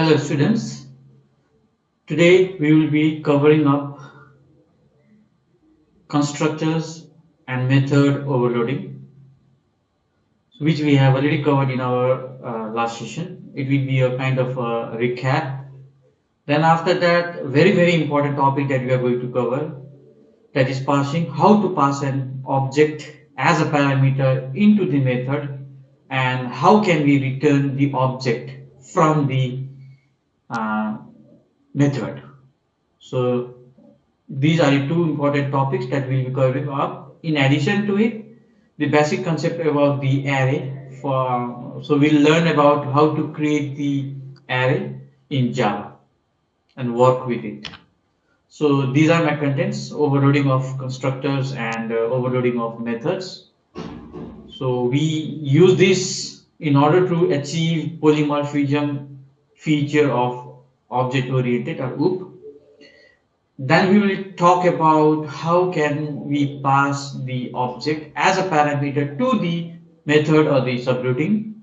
Hello students, today we will be covering up constructors and method overloading, which we have already covered in our last session. It will be a kind of a recap. Then after that, very important topic that we are going to cover, that is passing, how to pass an object as a parameter into the method and how can we return the object from the uh, method. So these are the two important topics that we'll be covering up. In addition to it, the basic concept about the array. So we'll learn about how to create the array in Java and work with it. So these are my contents: overloading of constructors and overloading of methods. So we use this in order to achieve polymorphism feature of object oriented or OOP. Then we will talk about how can we pass the object as a parameter to the method or the subroutine,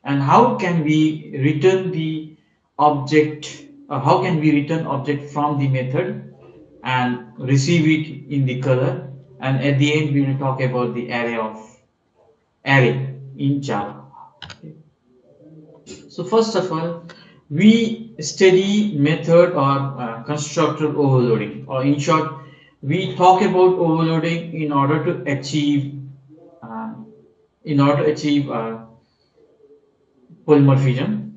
and how can we return the object, or how can we return object from the method and receive it in the color. And at the end we will talk about the array in Java. Okay. So first of all, we study method or constructor overloading, or in short, we talk about overloading in order to achieve uh, polymorphism.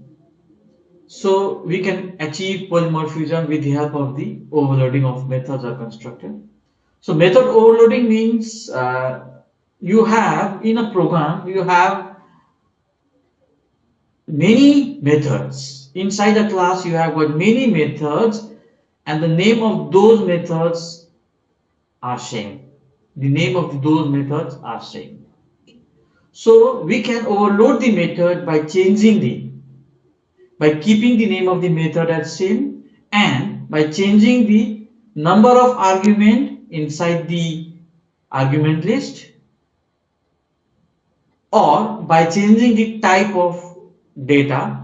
So we can achieve polymorphism with the help of the overloading of methods or constructor. So method overloading means you have in a program you have many methods. Inside a class you have got many methods, and the name of those methods are same. The name of those methods are same. So we can overload the method by keeping the name of the method as same, and by changing the number of argument inside the argument list, or by changing the type of data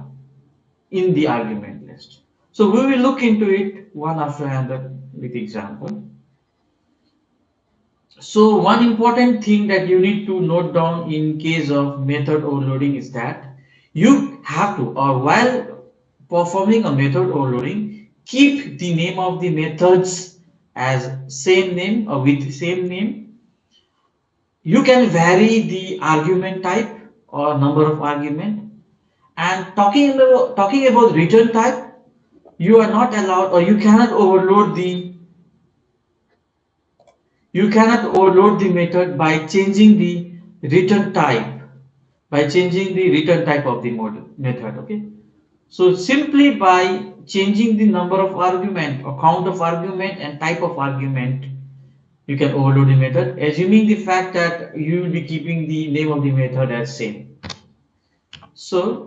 in the argument list. So we will look into it one after another with example. So one important thing that you need to note down in case of method overloading is that you have to, or while performing a method overloading, keep the name of the methods as same name or with same name. You can vary the argument type or number of argument. And talking about return type, you are not allowed, or you cannot overload the method by changing the return type of the method. Okay, so simply by changing the number of argument or count of argument and type of argument, you can overload the method, assuming the fact that you will be keeping the name of the method as same. So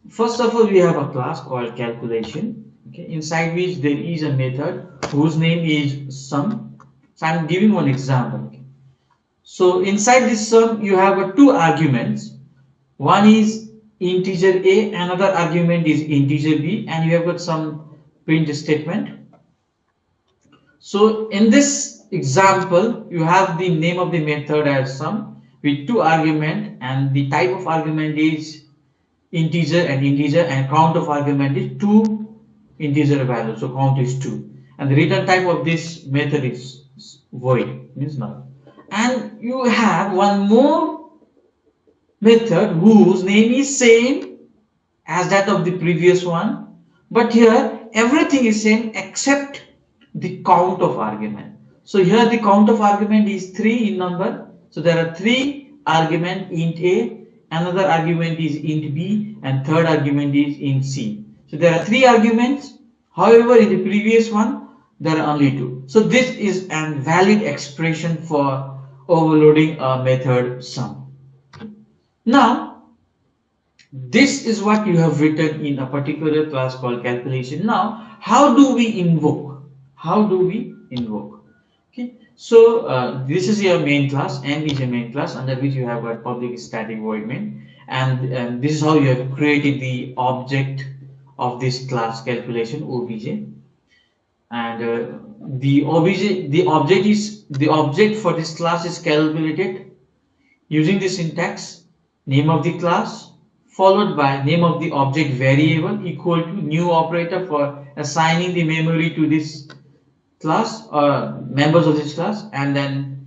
first of all, we have a class called calculation, okay, inside which there is a method whose name is sum. So I'm giving one example. Okay. So inside this sum, you have two arguments. One is integer a, another argument is integer b, and you have got some print statement. So in this example, you have the name of the method as sum with two arguments, and the type of argument is integer, and count of argument is two integer values, so count is 2, and the return type of this method is void, means null. And you have one more method whose name is same as that of the previous one, but here everything is same except the count of argument. So here the count of argument is 3 in number, so there are 3 argument int a, another argument is int b, and third argument is int c. So there are 3 arguments. However, in the previous one there are only 2. So this is a valid expression for overloading a method sum. Now this is what you have written in a particular class called calculation. Now how do we invoke? Okay, so this is your main class. M is a main class under which you have got public static void main, and this is how you have created the object of this class calculation obj, and the object for this class is calculated using the syntax name of the class followed by name of the object variable equal to new operator for assigning the memory to this class or members of this class, and then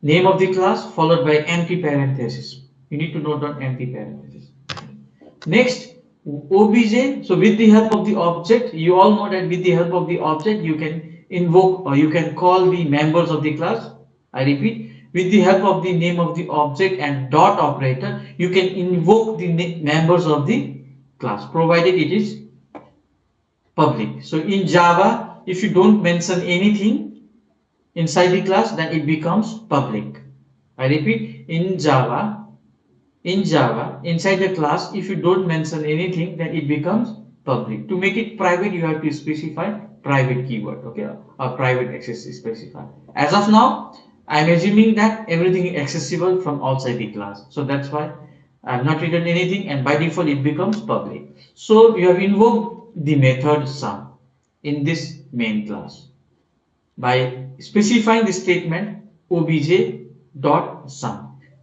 name of the class followed by empty parenthesis. You need to note down empty parenthesis. Next, obj. So with the help of the object, you all know that with the help of the object you can invoke or you can call the members of the class. I repeat, with the help of the name of the object and dot operator, you can invoke the members of the class provided it is public. So in Java, if you don't mention anything inside the class, then it becomes public. I repeat, in Java, inside the class, if you don't mention anything, then it becomes public. To make it private, you have to specify private keyword, okay, or private access is specified. As of now, I'm assuming that everything is accessible from outside the class, so that's why I've not written anything, and by default it becomes public. So you have invoked the method sum in this main class by specifying the statement obj.sum.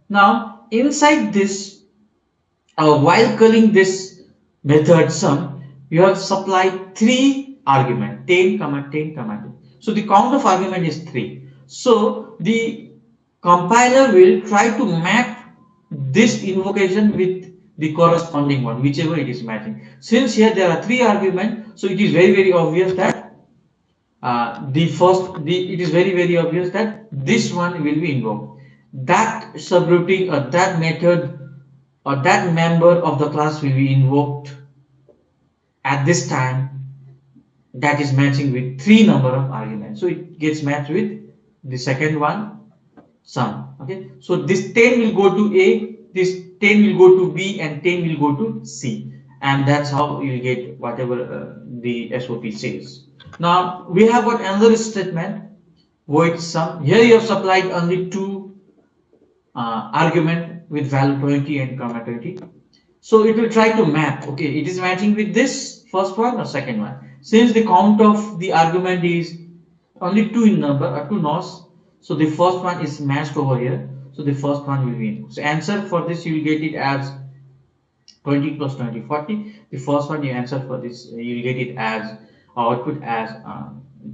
Now inside this, while calling this method sum, you have supplied three arguments 10, 10, 10. So the count of argument is 3. So the compiler will try to map this invocation with the corresponding one, whichever it is matching. Since here there are 3 arguments, so it is very obvious that it is very obvious that this one will be invoked. That subroutine or that method or that member of the class will be invoked at this time that is matching with 3 number of arguments. So it gets matched with the second one sum. Okay, so this 10 will go to A, this 10 will go to B, and 10 will go to C, and that's how you get whatever the SOP says. Now we have got another statement, void sum. Here you have supplied only 2 argument with value 20 and comma 20. So it will try to map. Okay, it is matching with this first one or second one. Since the count of the argument is only 2 in number or 2 nose, so the first one is matched over here. So the first one will be in. So answer for this you will get it as 20 plus 20, 40. The first one you answer for this you will get it as output as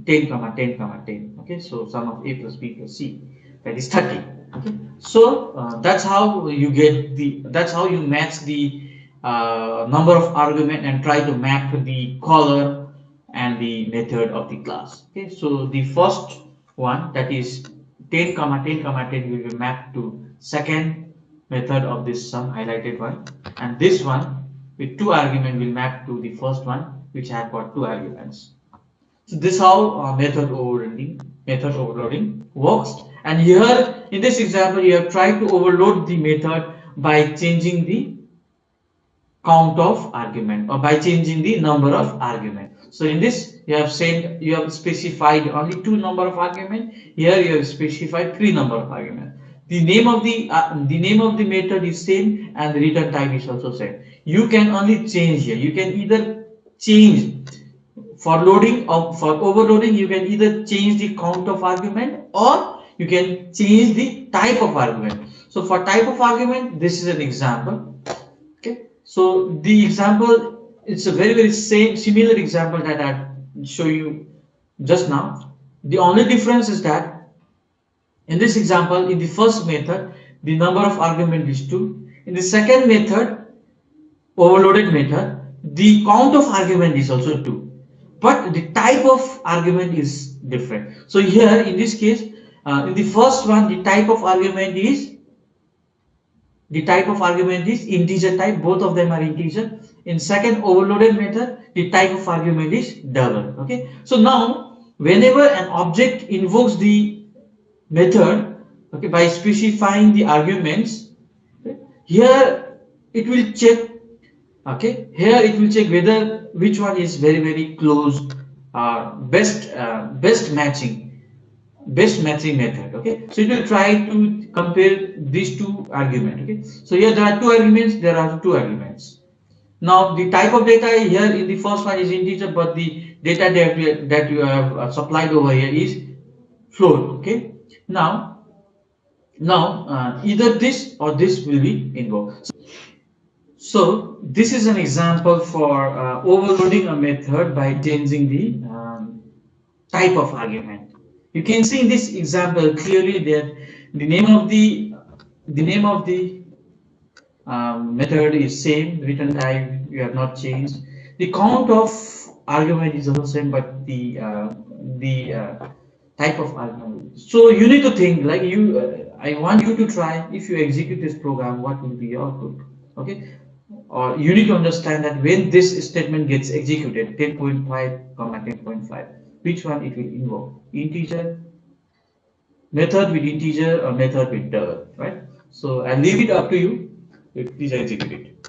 10 comma 10 comma 10. Okay, so sum of A plus B plus C, that is 30. Okay, so that's how you get that's how you match the number of argument and try to map the caller and the method of the class. Okay, so the first one, that is 10 comma 10 comma 10, will be mapped to second method of this sum, highlighted one, and this one with 2 arguments will map to the first one which had got 2 arguments. So this is how method overloading works. And here in this example you have tried to overload the method by changing the count of argument or by changing the number of argument. So in this you have specified only 2 number of argument. Here you have specified 3 number of argument. The name of the method is same and the return type is also same. You can only change here. You can either change for loading or for overloading. You can either change the count of argument or you can change the type of argument. So for type of argument, this is an example. Okay, so the example, it's a very similar example that I show you just now. The only difference is that in this example, in the first method, the number of argument is 2. In the second method, overloaded method, the count of argument is also 2, but the type of argument is different. So here in this case, in the first one, the type of argument is integer type. Both of them are integer. In second overloaded method, the type of argument is double. Okay, so now whenever an object invokes the method, okay, by specifying the arguments, okay, here it will check. Okay, here it will check whether which one is very close, best matching method. Okay, so it will try to compare these 2 arguments. Okay, so here there are 2 arguments, there are 2 arguments. Now the type of data here in the first one is integer, but the data that you have supplied over here is float. Okay. Now either this or this will be invoked. So this is an example for overloading a method by changing the type of argument. You can see in this example clearly that the name of the method is same, return type you have not changed. The count of argument is also same, but the type of argument. So you need to think like I want you to try, if you execute this program, what will be your output? Okay, or you need to understand that when this statement gets executed, 10.5 comma 10.5, which one it will invoke? Integer, method with integer, or method with double, right? So I'll leave it up to you. Please execute it.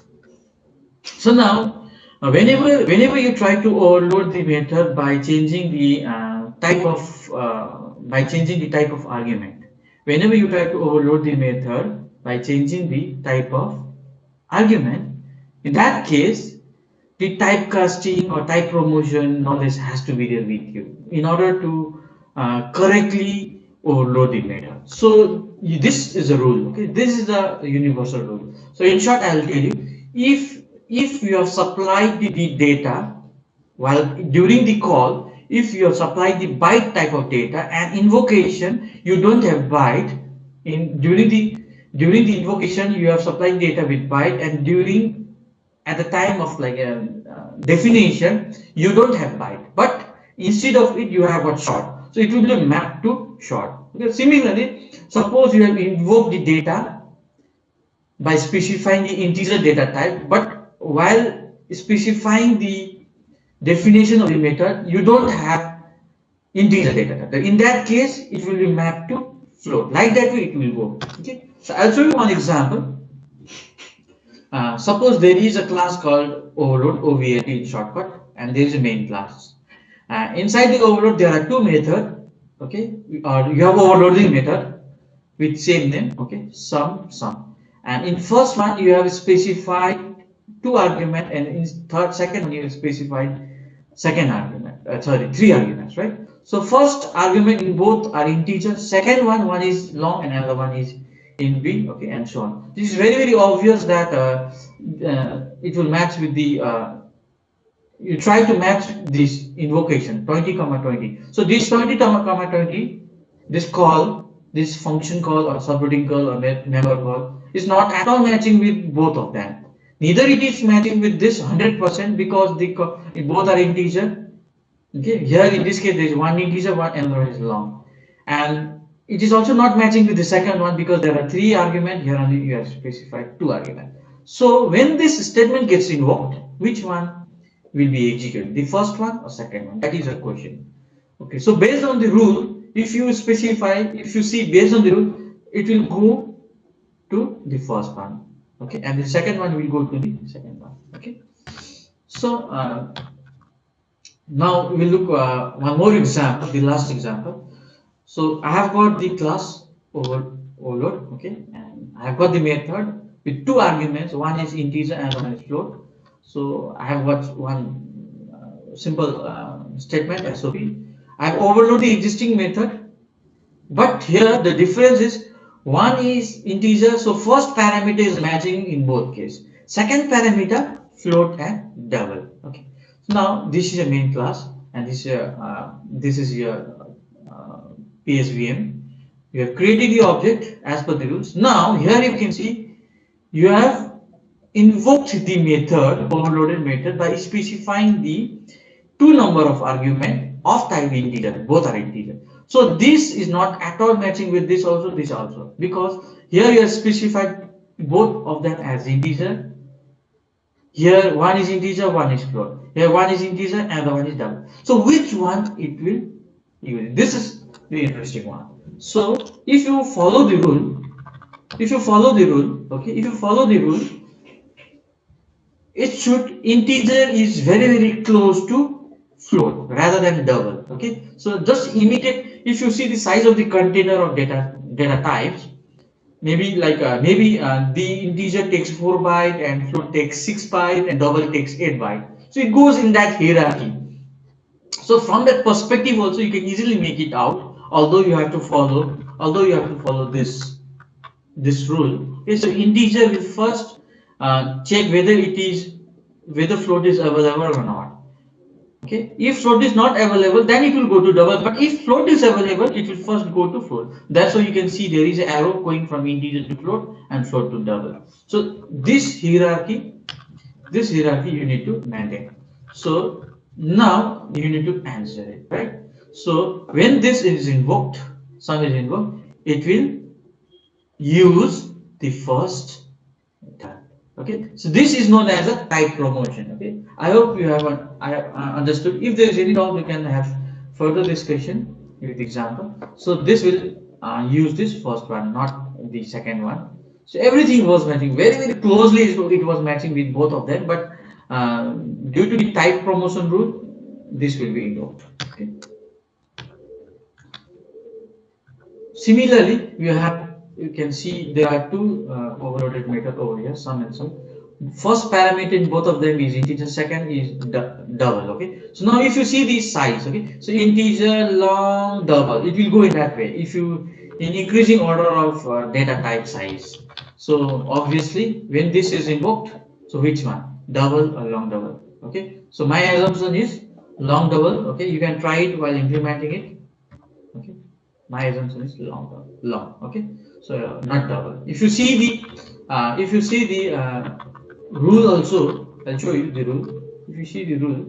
So now, whenever you try to overload the method by changing the type of argument, whenever you try to overload the method by changing the type of argument, in that case, the typecasting or type promotion knowledge has to be there with you in order to correctly overload the method. So this is a rule. Okay, this is a universal rule. So in short, I'll tell you, if you have supplied the data while during the call, if you have supplied the byte type of data and invocation you don't have byte, during the invocation you have supplied data with byte, and at the time of like a definition you don't have byte, but instead of it you have a short, so it will be mapped to short. Okay, similarly, suppose you have invoked the data by specifying the integer data type, but while specifying the definition of the method you don't have integer data type. In that case it will be mapped to float. Like that way it will go. Okay, so I'll show you one example. Suppose there is a class called overload, OVLT in shortcut, and there is a main class. Inside the overload there are two methods. Okay, or you have overloading method with same name. Okay, sum, and in first one you have specified two argument, and in second one you have specified second argument. Three arguments, right? So first argument in both are integer. Second one is long and another one is in B, okay, and so on. This is very obvious that it will match with the you try to match this invocation 20 comma 20. So this 20 comma 20, this function call or subroutine call or member call is not at all matching with both of them. Neither it is matching with this 100% because both are integer. Okay, here in this case there is one integer, one another is long, and it is also not matching with the second one because there are three arguments. Here only you have specified two arguments. So when this statement gets invoked, which one will be executed? The first one or second one? That is a question. Okay, so based on the rule, if you see based on the rule, it will go to the first one. Okay, and the second one will go to the second one. Okay, so now we will look one more example, the last example. So I have got the class overload, okay, and I have got the method with two arguments. One is integer and one is float. So I have got one simple statement SOP. I have overloaded the existing method, but here the difference is one is integer, so first parameter is matching in both cases. Second parameter float and double. Okay. So now this is a main class, and this is your PSVM. You have created the object as per the rules. Now here you can see you have invoked the method, overloaded method, by specifying the two number of argument of type integer. Both are integer. So this is not at all matching with this also, because here you have specified both of them as integer. Here one is integer, one is float. Here one is integer and the one is double. So which one it will use? This is the interesting one. So if you follow the rule, it should integer is very close to float rather than double. Okay, so just imitate. If you see the size of the container of data types, maybe the integer takes 4 byte and float takes 6 byte and double takes 8 byte. So it goes in that hierarchy. So from that perspective also you can easily make it out, although you have to follow this rule. Okay, so integer will first check whether float is available or not. Okay, if float is not available, then it will go to double. But if float is available, it will first go to float. That's why you can see there is an arrow going from integer to float and float to double. So this hierarchy you need to maintain. So now you need to answer it, right? So when this is invoked, sum is invoked, it will use the first type. Okay, so this is known as a type promotion. Okay, I hope you have understood. If there is any doubt, we can have further discussion with example. So this will use this first one, not the second one. So everything was matching very closely. It was matching with both of them, but due to the type promotion rule, this will be invoked. Okay. Similarly, you can see there are two overloaded method over here, sum and sum. First parameter in both of them is integer, second is double. Okay, so now if you see these size, okay, so integer, long, double, it will go in that way. If you in increasing order of data type size. So obviously when this is invoked, so which one, double or long double? Okay, so my assumption is long double. Okay, you can try it while implementing it. Okay, my assumption is long. Okay, so not double. If you see the rule also, I'll show you the rule. If you see the rule,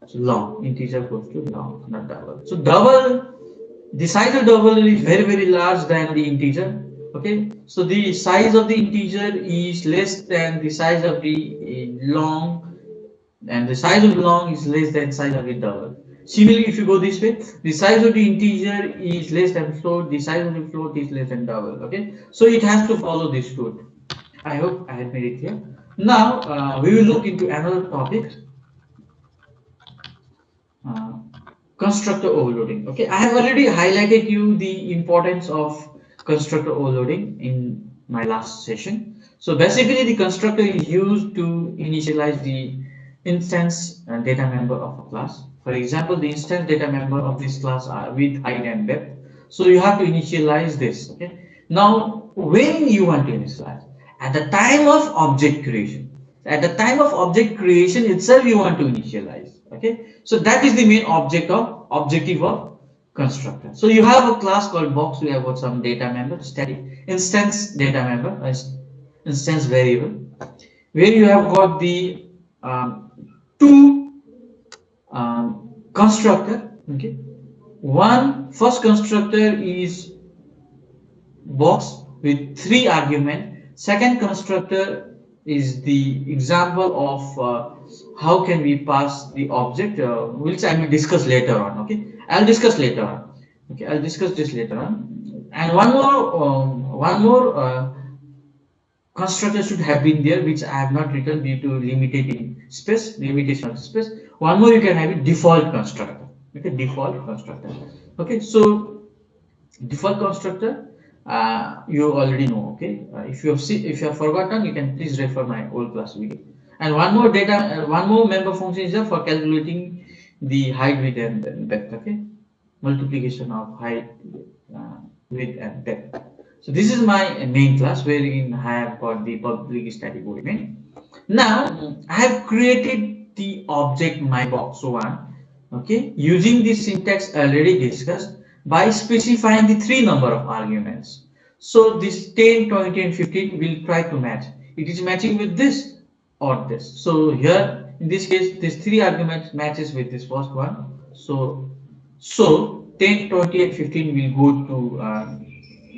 so long, integer goes to long, not double. So double, the size of double is very large than the integer. Okay, so the size of the integer is less than the size of the long, and the size of long is less than size of the double. Similarly, if you go this way, the size of the integer is less than float, the size of the float is less than double. Okay, so it has to follow this rule. I hope I have made it clear. Now we will look into another topic, constructor overloading. Okay, I have already highlighted you the importance of constructor overloading in my last session. So basically, the constructor is used to initialize the instance data member of a class. For example, the instance data member of this class are with height and depth. So you have to initialize this. Okay. Now, when you want to initialize, at the time of object creation, itself, you want to initialize. Okay. So that is the main objective of constructor. So you have a class called box. We have got some data member, static instance data member, instance variable, where you have got the two constructor. Okay, first constructor is box with 3 arguments. Second constructor is the example of how can we pass the object, which I will discuss later on. Okay, I'll discuss later on. Okay, I'll discuss this later on. And one more constructor should have been there, which I have not written due to limitation of space. One more you can have it, default constructor. Okay, default constructor. Okay, so default constructor you already know. Okay, if you have forgotten, you can please refer my old class video. And one more member function is there for calculating the height, width, and depth. Okay, multiplication of height, width, and depth. So this is my main class wherein I have got the public static void main. Now I have created the object myBox1. Okay, using this syntax already discussed by specifying the 3 number of arguments. So this 10, 20, and 15 will try to match. It is matching with this or this. So here in this case, this 3 arguments matches with this first one. So 10, 20, and 15 will go to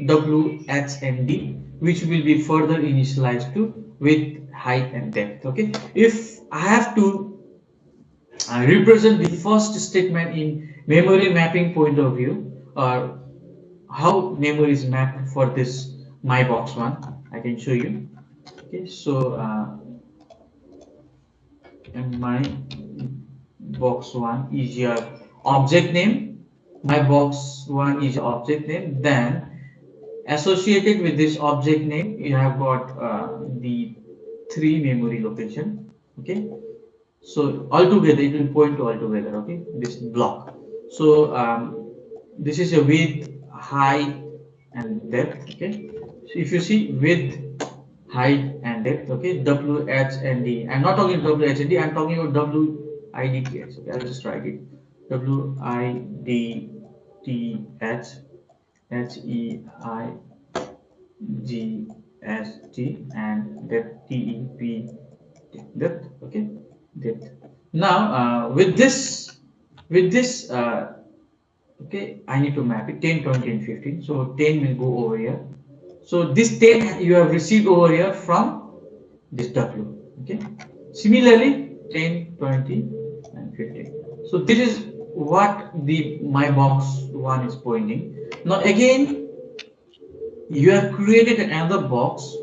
W, H, and D, which will be further initialized to width, height, and depth. Okay, if I have to represent the first statement in memory mapping point of view, or how memory is mapped for this myBox1, I can show you. Okay, so and myBox1 is your object name. myBox1 is object name. Then associated with this object name, you have got the 3 memory location. Okay, so altogether it will point to altogether. Okay, this block. So this is a width, height, and depth. Okay, so if you see width, height, and depth. Okay, W, H, and D. I'm not talking W, H, and D. I'm talking about W, I, D, T, H. Okay, I'll just write it. W, I, D, T, H, H, E, I, G, S, T, and depth, T, E, P, depth. Okay, depth. Now with this okay, I need to map it 10, 20, and 15. So 10 will go over here. So this 10 you have received over here from this W. Okay. Similarly, 10, 20, and 15. So this is what the my box 1 is pointing. Now again, you have created another box,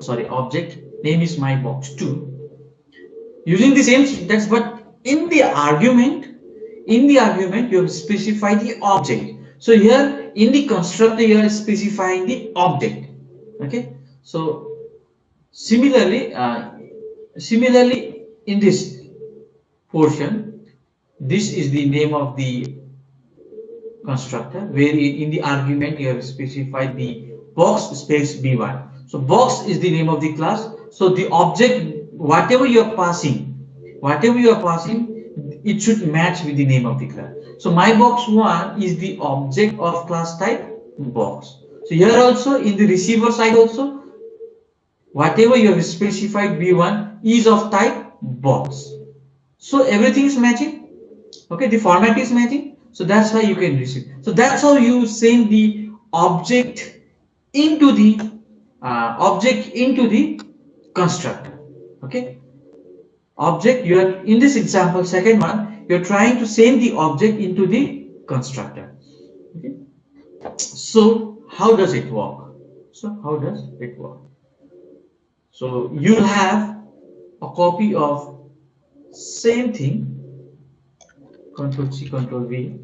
sorry, object, name is my box 2. Using the same syntax, but in the argument you have specified the object. So here in the constructor you are specifying the object. Okay, so similarly in this portion, this is the name of the constructor, where in the argument you have specified the box space b1. So box is the name of the class. So the object, whatever you are passing, it should match with the name of the class. So my box 1 is the object of class type box. So here also in the receiver side also, whatever you have specified b1 is of type box. So everything is matching. Okay, the format is matching. So that's why you can receive. So that's how you send the object into the constructor. Okay, object, you are in this example, second one, you're trying to send the object into the constructor. Okay, so how does it work? So you'll have a copy of same thing, Control C, Control V.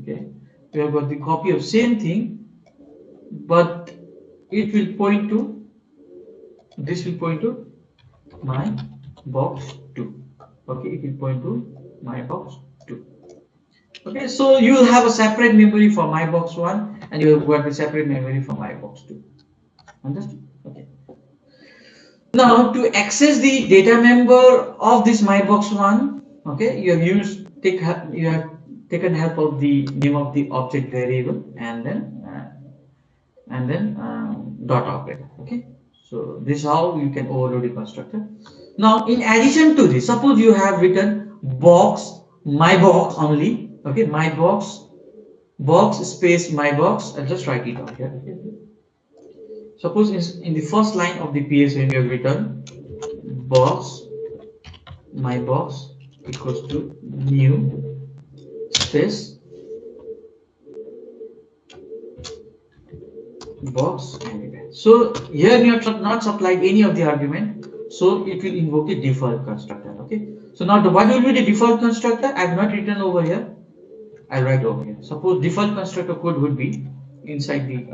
Okay, we have got the copy of same thing, but it will point to, this will point to my box 2. Okay, it will point to my box 2. Okay, so you will have a separate memory for my box 1 and you have got a separate memory for my box 2. Understood? Okay. Now to access the data member of this my box 1, okay, you have taken help of the name of the object variable and then dot operator. Okay, so this is how you can overload the constructor. Now in addition to this, suppose you have written box, my box only. Okay, my box space my box. I'll just write it out here. Okay. Suppose in the first line of the PSN you have written box, my box equals to new space box anywhere. So here you have not supplied any of the argument, so it will invoke the default constructor. Okay, so now what will be the default constructor? I have not written over here, I'll write over here. Suppose default constructor code would be inside the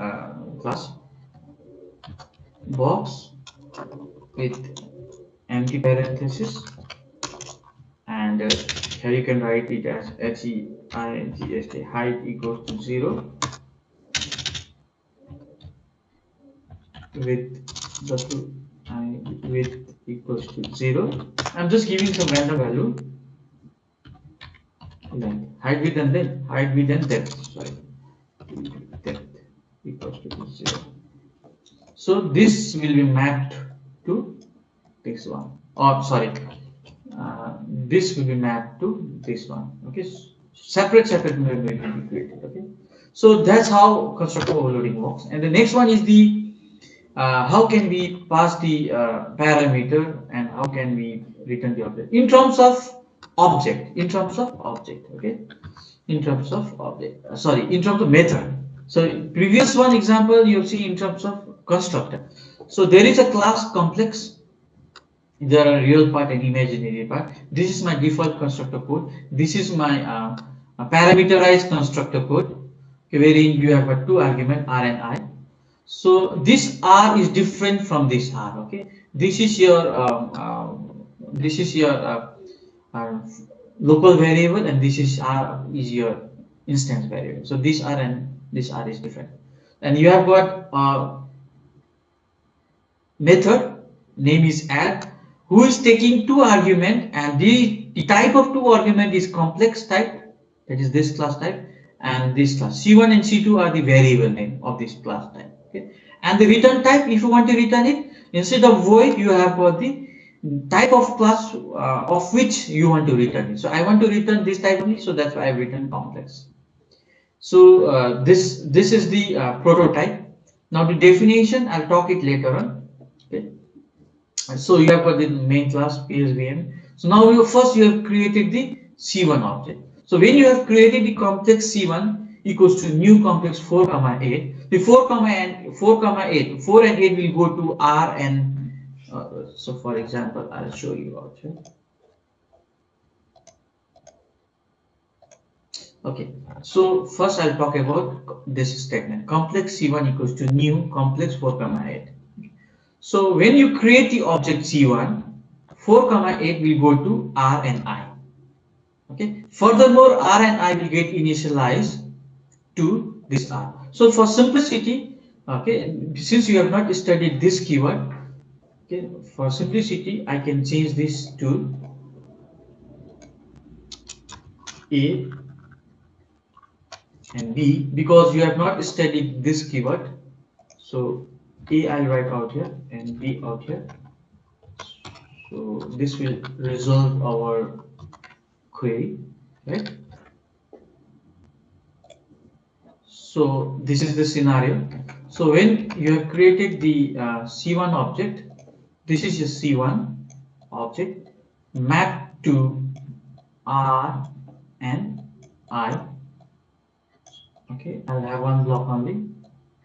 class box with empty parenthesis, and here you can write it as HEIGST, height equals to 0, width equals to 0. I'm just giving some random value. Length, height, width, and depth. Sorry, depth equals to 0. So this will be mapped to this one, or sorry, this will be mapped to this one. Okay, separate memory will be created. Okay, so that's how constructor overloading works. And the next one is the how can we pass the parameter and how can we return the object in terms of object. Okay, in terms of method. So previous one example you see in terms of constructor. So there is a class complex, there are real part and imaginary part. This is my default constructor code, this is my parameterized constructor code. wherein you have got two arguments R and I. So this R is different from this R. Okay, this is your uh, local variable, and this is R is your instance variable. So this R and this R is different, and you have got method name is add, who is taking two argument, and the type of two argument is complex type, that is this class type, and this class C1 and C2 are the variable name of this class type. Okay, and the return type, if you want to return it, instead of void you have got the type of class of which you want to return it. So I want to return this type only, so that's why I've written complex. So this is the prototype. Now the definition I'll talk it later on. Okay. So you have got the main class PSVM. So now you have created the C1 object. So when you have created the complex C1 equals to new complex 4 comma 8, the 4 comma 8, 4 and 8 will go to R and so for example I'll show you out here. Okay, so first I'll talk about this statement, complex C1 equals to new complex 4 comma 8. So when you create the object C1, 4 comma 8 will go to R and I. Okay. Furthermore, R and I will get initialized to this R. So for simplicity, okay, since you have not studied this keyword, okay, for simplicity, I can change this to A and B because you have not studied this keyword. So A I'll write out here and B out here. So this will resolve our query, right? So this is the scenario. So when you have created the C1 object, this is your C1 object mapped to R and I. Okay, I'll have one block only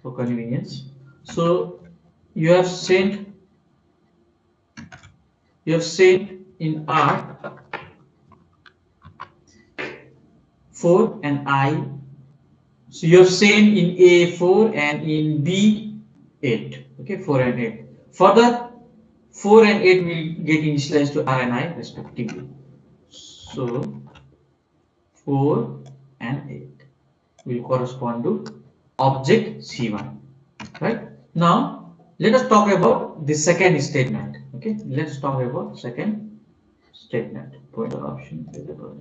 for convenience. So you have sent in R 4 and I. So you have sent in A 4 and in B 8. Okay, 4 and 8. Further, 4 and 8 will get initialized to R and I respectively. So 4 and 8 will correspond to object C1. Right? Now let us talk about the second statement. Okay, let's talk about second statement. Pointer option.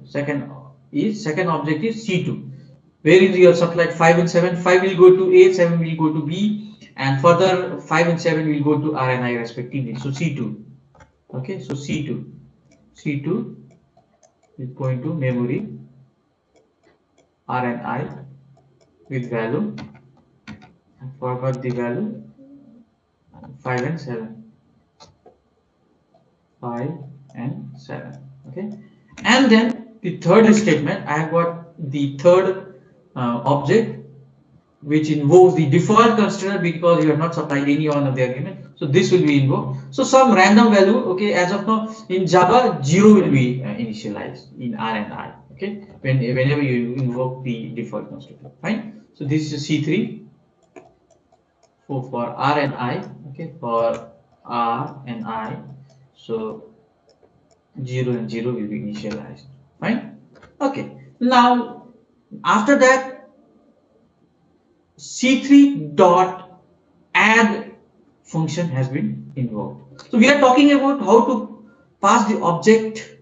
Second object is C2. Wherein you have supplied 5 and 7. 5 will go to A, 7 will go to B, and further 5 and 7 will go to R and I respectively. So C2. Okay, so C2 is going to memory R and I with value. I forgot the value 5 and 7. 5 and 7. Okay, and then the third statement, I have got the third object which invokes the default constructor because you have not supplied any one of the argument. So this will be invoked. So some random value. Okay, as of now in Java 0 will be initialized in R and I. Okay, whenever you invoke the default constructor. Fine. So this is C3 for R and I. Okay, for R and I. So 0 and 0 will be initialized. Fine. Okay. Now after that, C3 dot add function has been invoked. So we are talking about how to pass the object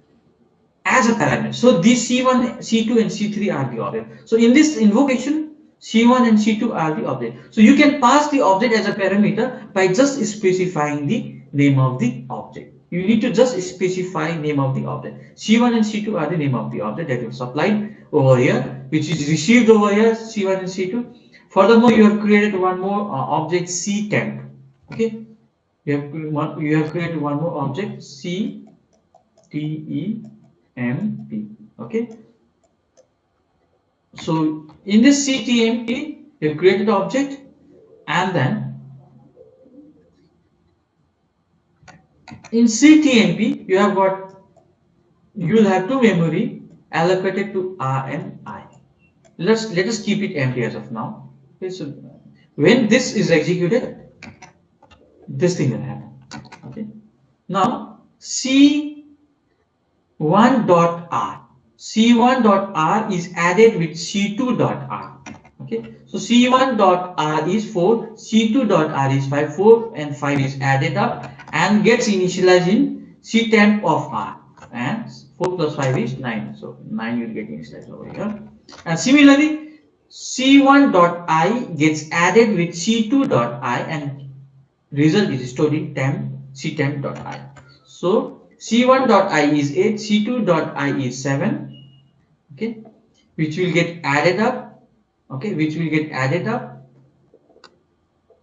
as a parameter. So these C1, C2 and C3 are the object. So in this invocation, C1 and C2 are the object. So you can pass the object as a parameter by just specifying the name of the object. You need to just specify name of the object. C1 and C2 are the name of the object that you supplied over here, which is received over here, C1 and C2. Furthermore, you have created one more object CTemp. Okay, you have created one more object CTEMP. Okay, so in this CTEMP, you have created the object, and then in CTMP you will have two memory allocated to R and I. let us keep it empty as of now. Okay, so when this is executed, this thing will happen. Okay, now C1.R. C1.R is added with C2.R. Okay, so C1.R is 4, C2.R is 5, 4 and 5 is added up and gets initialized in C10 of R, and 4 plus 5 is 9, so 9 will get initialized over here. And similarly, C1.I gets added with C2.I and result is stored in C10.I. So C1.I is 8, C2.I is 7, okay, which will get added up, okay, which will get added up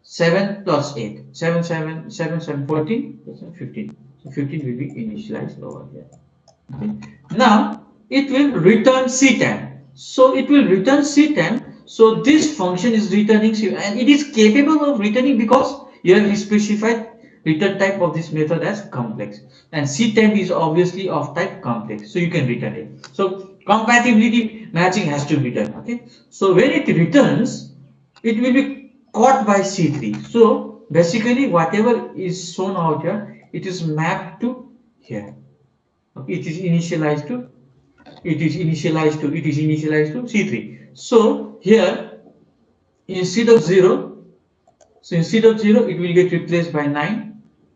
7 plus 8, 7, 7, 7, 7, 14, 15. So 15 will be initialized over here. Okay. Now it will return C10. So it will return C10. So this function is returning C10 and it is capable of returning because you have specified return type of this method as complex, and C10 is obviously of type complex, so you can return it. So compatibility matching has to be done. Okay, so when it returns, it will be caught by C3. So basically whatever is shown out here, it is mapped to here. Okay, it is initialized to C3. So here instead of 0, it will get replaced by 9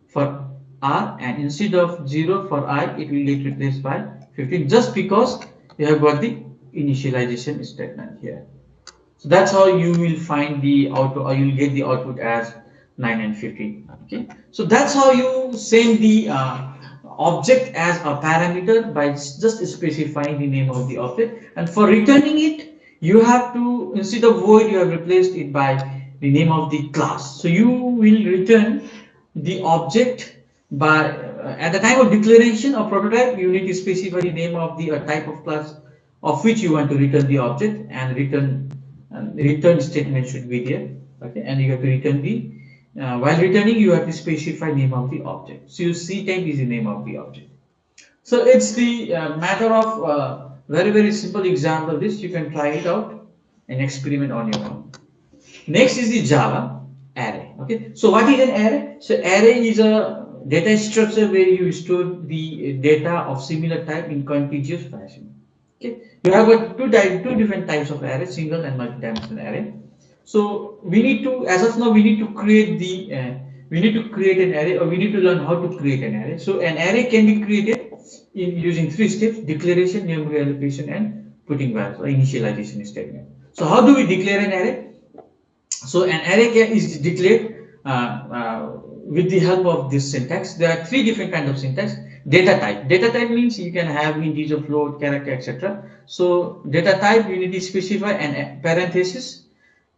for R, and instead of 0 for I, it will get replaced by 15, just because you have got the initialization statement here. So that's how you will find the output, or you will get the output as 9 and 15. Okay, so that's how you send the object as a parameter by just specifying the name of the object, and for returning it, you have to, instead of void, you have replaced it by the name of the class. So you will return the object by at the time of declaration of prototype, you need to specify the name of the type of class of which you want to return the object, and return statement should be there. Okay, and you have to return the while returning, you have to specify name of the object. So C10 is the name of the object. So it's the matter of very simple example. This you can try it out and experiment on your own. Next is the Java array. Okay, so what is an array? So array is a data structure where you store the data of similar type in contiguous fashion. Okay, you have got two different types of array: single and multi-dimensional array. So we need to, as of now, we need to create an array, or we need to learn how to create an array. So an array can be created using 3 steps: declaration, memory allocation, and putting values, or initialization statement. So how do we declare an array? So an array is declared with the help of this syntax. There are 3 different kinds of syntax. Data type. Data type means you can have integer, float, character, etc. So data type, you need to specify an parenthesis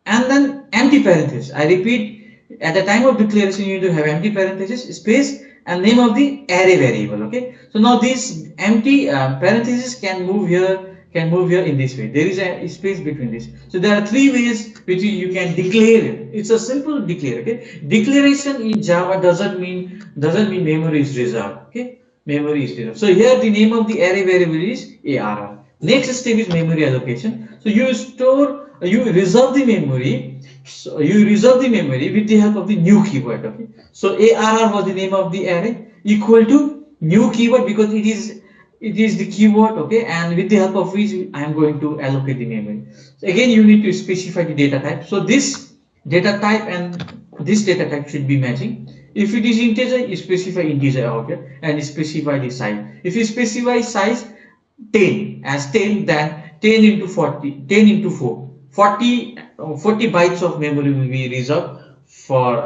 and then empty parenthesis. I repeat, at the time of declaration, you need to have empty parenthesis, space, and name of the array variable. Okay. So now this empty parenthesis can move here in this way. There is a space between this. So there are 3 ways which you can declare it. It's a simple declare. Okay. Declaration in Java doesn't mean memory is reserved. Okay. Memory is reserved. So here the name of the array variable is ARR. Next step is memory allocation. So you reserve the memory. So you reserve the memory with the help of the new keyword. Okay. So ARR was the name of the array, equal to new keyword, because it is the keyword. Okay, and with the help of which I am going to allocate the memory. So again, you need to specify the data type. So this data type and this data type should be matching. If it is integer, you specify integer out here and specify the size. If you specify size 10 as 10, then 10 into 40, 10 into 4, 40 bytes of memory will be reserved for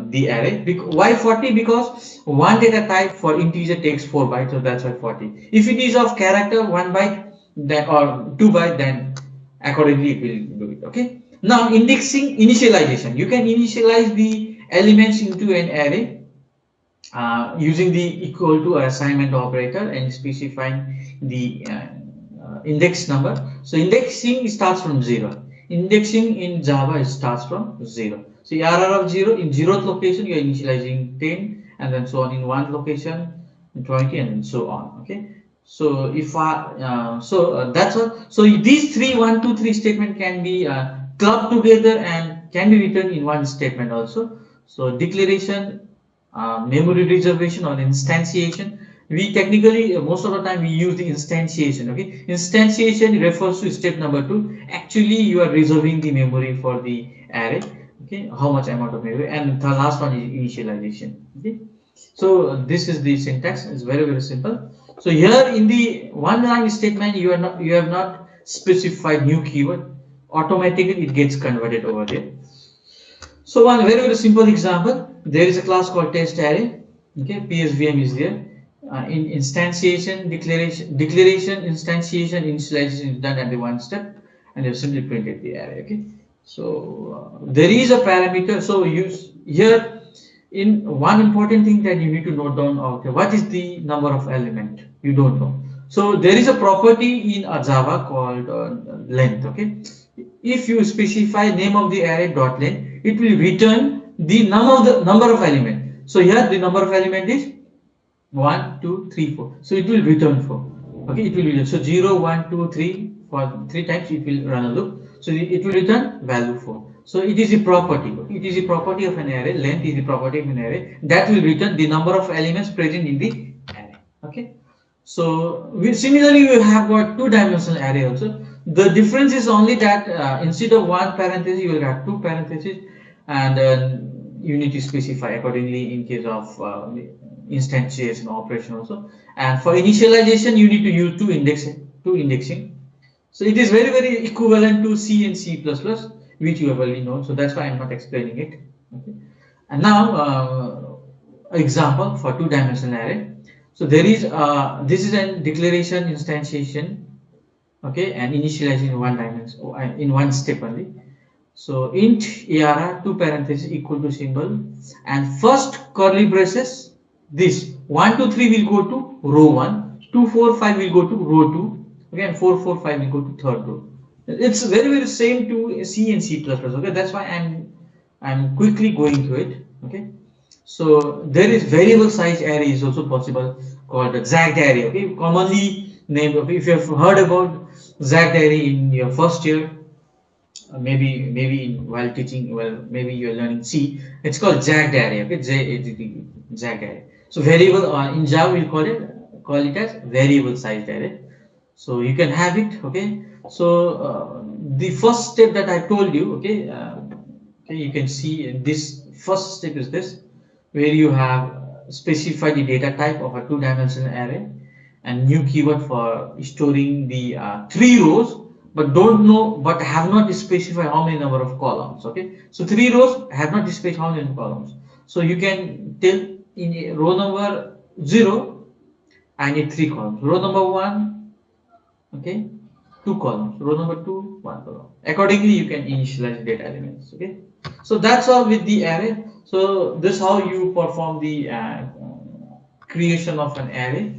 the array. Why 40? Because one data type for integer takes 4 bytes, so that's why 40. If it is of character, 1 byte then, or 2 byte, then accordingly it will do it. Okay. Now indexing, initialization. You can initialize the elements into an array using the equal to assignment operator and specifying the index number. So indexing starts from 0. Indexing in Java starts from 0. So ARR of 0, in 0th location you are initializing 10, and then so on in 1th location 20, and so on. Okay. So if that's all. So these three 1, 2, 3 statement can be clubbed together and can be written in one statement also. So declaration, memory reservation or instantiation. We technically most of the time we use the instantiation. Okay, instantiation refers to step number 2. Actually, you are reserving the memory for the array. Okay, how much amount of memory, and the last one is initialization. Okay, so this is the syntax. It's very simple. So here in the one line statement, you have not specified new keyword. Automatically it gets converted over there. So one very simple example. There is a class called test array. Okay, PSVM is there. In instantiation, declaration, instantiation, initialization is done at the one step, and you simply printed the array. Okay. So there is a parameter. So use here in one important thing that you need to note down. Okay, what is the number of element? You don't know. So there is a property in a Java called length. Okay, if you specify name of the array dot length, it will return the number of element. So here the number of element is 1, 2, 3, 4. So it will return 4. Okay, it will return. So 0, 1, 2, 3 for 3 times it will run a loop. So it will return value 4. So it is a property. Okay? It is a property of an array. Length is the property of an array that will return the number of elements present in the array. Okay. So similarly we have got two-dimensional array also. The difference is only that instead of one parenthesis you will have two parentheses, and you need to specify accordingly in case of instantiation operation also. And for initialization you need to use two indexing. So it is very equivalent to C and C++, which you have already known. So that's why I'm not explaining it. Okay. And now example for two-dimensional array. So there is this is a declaration instantiation, okay, and initializing in one dimension in one step only. So int ARR two parentheses equal to symbol, and first curly braces, this 1, 2, 3 will go to row 1, 2, 4, 5 will go to row 2, okay, and 4, 4, 5 will go to third row. It's very same to C and C++. Okay, that's why I'm quickly going through it. Okay. So there is variable size array is also possible called a zagged array. Okay, commonly named. Okay, if you have heard about zagged array in your first year, maybe while teaching, well, maybe you're learning C. It's called zagged array. Okay, zagged array. So variable in Java we call it as variable sized array. So you can have it. Okay. So the first step that I told you. Okay, okay, you can see this first step is this, where you have specified the data type of a two-dimensional array and new keyword for storing the 3 rows, but have not specified how many number of columns. Okay, so 3 rows have not specified how many columns. So you can tell in row number 0 I need 3 columns, row number 1, okay, 2 columns, row number 2, 1 column. Accordingly you can initialize data elements. Okay, so that's all with the array. So this is how you perform the creation of an array.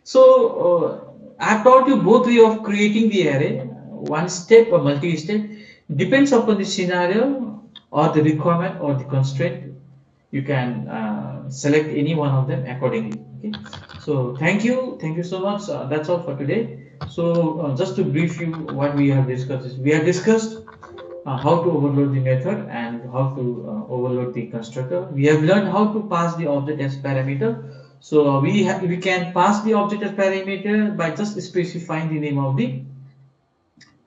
So I've taught you both way of creating the array, one step or multi-step, depends upon the scenario or the requirement or the constraint. You can select any one of them accordingly. Okay. So thank you so much. That's all for today. So just to brief you, what we have discussed is we have discussed how to overload the method and how to overload the constructor. We have learned how to pass the object as parameter. So we can pass the object as parameter by just specifying the name of the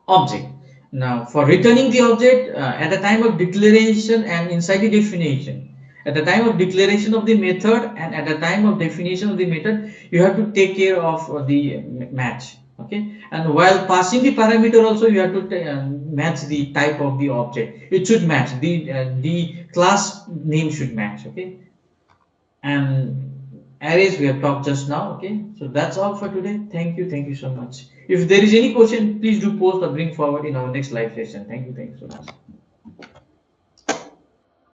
object. Now for returning the object at the time of declaration and inside the definition, at the time of declaration of the method and at the time of definition of the method, you have to take care of the match. Okay, and while passing the parameter also you have to match the type of the object. It should match the class name should match. Okay, and arrays we have talked just now. Okay, so that's all for today. Thank you so much. If there is any question, please do post or bring forward in our next live session. Thank you so much.